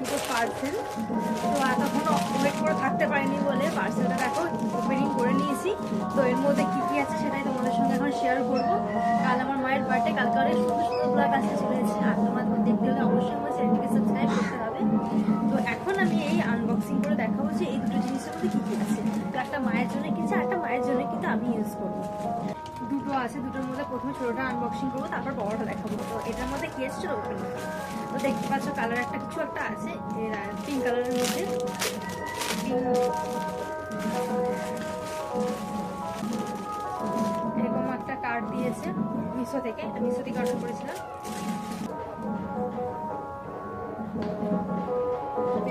দুটো পার্সেল। তো এতক্ষণ ওয়েট করে থাকতে পারিনি বলে পার্সেলটা দেখো ওপেনিং করে নিয়েছি। তো এর মধ্যে কী কী আছে সেটাই তোমাদের সঙ্গে এখন শেয়ার করবো। কাল আমার মায়ের বার্থডে, কালকে অনেক সুন্দর সুন্দর ব্লগ আসতে চলেছে, আর তোমাদের দেখতে হলে অবশ্যই আমার চ্যানেলটিকে সাবস্ক্রাইব করতে হবে। তো এখন আমি এই আনবক্সিং করে দেখাবো যে এই দুটো জিনিসের মধ্যে কী কী আছে। তো একটা মায়ের জন্য কিনছি, একটা মায়ের জন্য কিন্তু আমি ইউজ করবো। দুটো আছে, দুটোর মধ্যে প্রথমে ছোটোটা আনবক্সিং করবো, তারপর বড়টা দেখাবো। তো এটার মধ্যে কি এসছে ওপেনিং। তো দেখতে পাচ্ছ কালার একটা কিছু একটা আছে, পিঙ্ক কালারের মধ্যে। এরকম একটা কার্ড দিয়েছে মিশো থেকে, এটা মিশো থেকে অর্ডার করেছিলাম।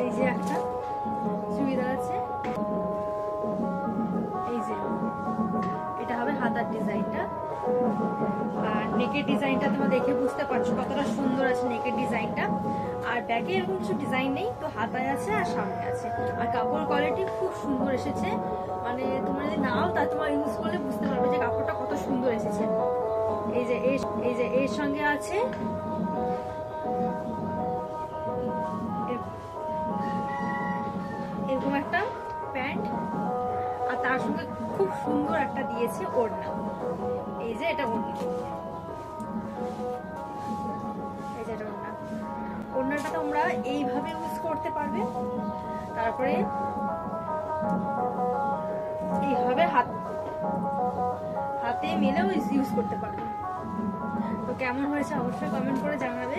এই যে একটা সুবিধা আছে, এই যে এটা হবে হাতার ডিজাইনটা, আর নেকের ডিজাইনটা তোমরা দেখে বুঝতে পারছো কতটা সুন্দর আছে নেকের ডিজাইনটা। আর ব্যাগে এরকম কিছু ডিজাইন নেই, তো হাতায় আছে আর সামনে আছে। আর কাপড় কোয়ালিটি খুব সুন্দর এসেছে, মানে তোমরা যদি নাও তা তোমার ইউজ করলে বুঝতে পারবে যে কাপড়টা কত সুন্দর এসেছে। এই যে এর সঙ্গে আছে এরকম একটা প্যান্ট, আর তার সঙ্গে খুব সুন্দর একটা দিয়েছে ওড়না। এই যে এটা ওড়না, এই যে ওড়না। ওড়নাটা তোমরা এইভাবে ইউজ করতে পারবে, তারপরে এইভাবে হাতে মেলেও ইউজ করতে পারবে। তো কেমন হয়েছে অবশ্যই কমেন্ট করে জানাবে।